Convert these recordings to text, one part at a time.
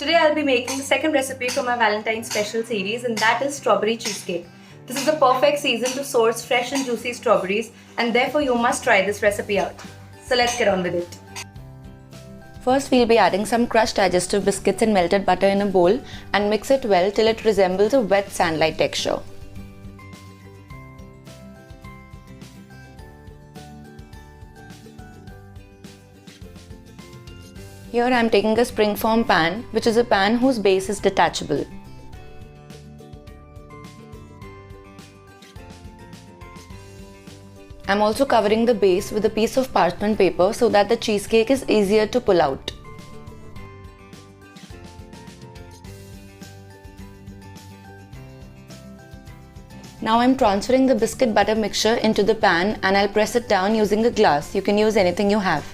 Today I'll be making the second recipe from my Valentine's special series, and that is strawberry cheesecake. This is the perfect season to source fresh and juicy strawberries, and therefore you must try this recipe out. So let's get on with it. First, we'll be adding some crushed digestive biscuits and melted butter in a bowl and mix it well till it resembles a wet sand-like texture. Here I am taking a springform pan, which is a pan whose base is detachable. I am also covering the base with a piece of parchment paper so that the cheesecake is easier to pull out. Now I am transferring the biscuit butter mixture into the pan and I'll press it down using a glass. You can use anything you have.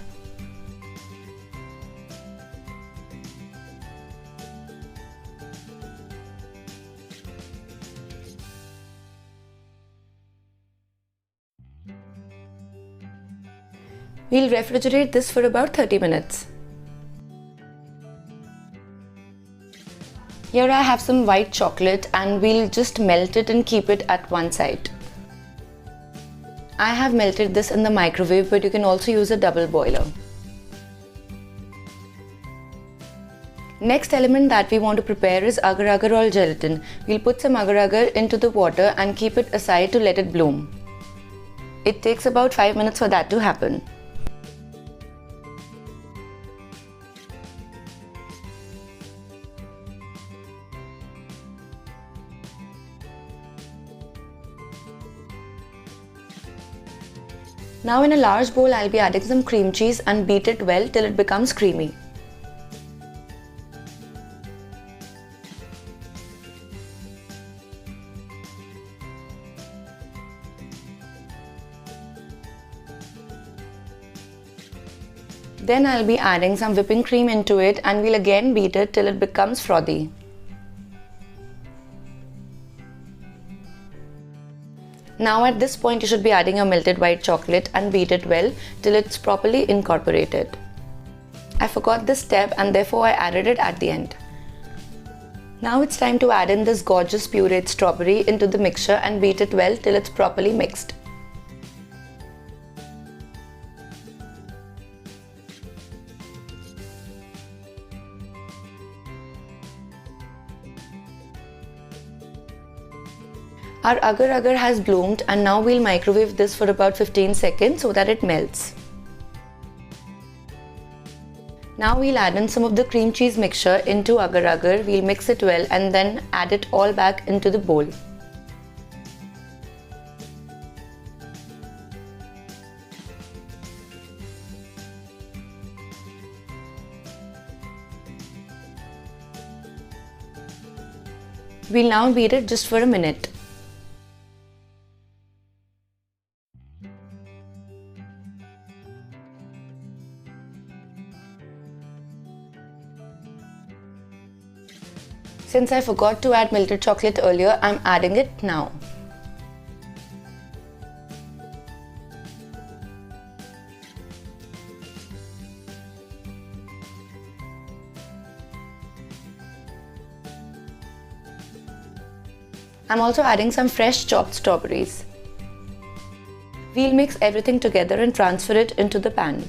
We'll refrigerate this for about 30 minutes. Here I have some white chocolate and we'll just melt it and keep it at one side. I have melted this in the microwave, but you can also use a double boiler. Next element that we want to prepare is agar or gelatin. We'll put some agar into the water and keep it aside to let it bloom. It takes about 5 minutes for that to happen. Now in a large bowl, I'll be adding some cream cheese and beat it well till it becomes creamy. Then I'll be adding some whipping cream into it and we'll again beat it till it becomes frothy. Now at this point you should be adding your melted white chocolate and beat it well till it's properly incorporated. I forgot this step and therefore I added it at the end. Now it's time to add in this gorgeous pureed strawberry into the mixture and beat it well till it's properly mixed. Our agar has bloomed and now we'll microwave this for about 15 seconds so that it melts. Now we'll add in some of the cream cheese mixture into agar. We'll mix it well and then add it all back into the bowl. We'll now beat it just for a minute. Since I forgot to add melted chocolate earlier, I'm adding it now. I'm also adding some fresh chopped strawberries. We'll mix everything together and transfer it into the pan.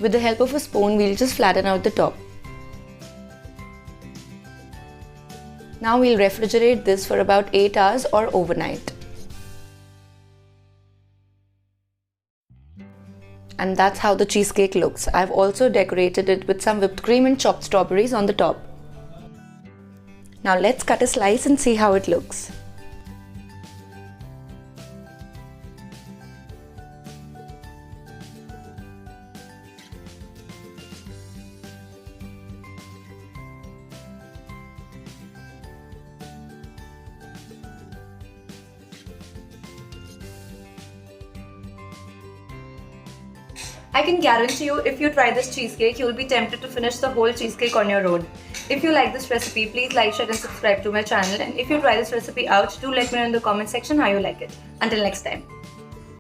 With the help of a spoon, we'll just flatten out the top. Now we'll refrigerate this for about 8 hours or overnight. And that's how the cheesecake looks. I've also decorated it with some whipped cream and chopped strawberries on the top. Now let's cut a slice and see how it looks. I can guarantee you, if you try this cheesecake, you'll be tempted to finish the whole cheesecake on your own. If you like this recipe, please like, share and subscribe to my channel. And if you try this recipe out, do let me know in the comment section how you like it. Until next time.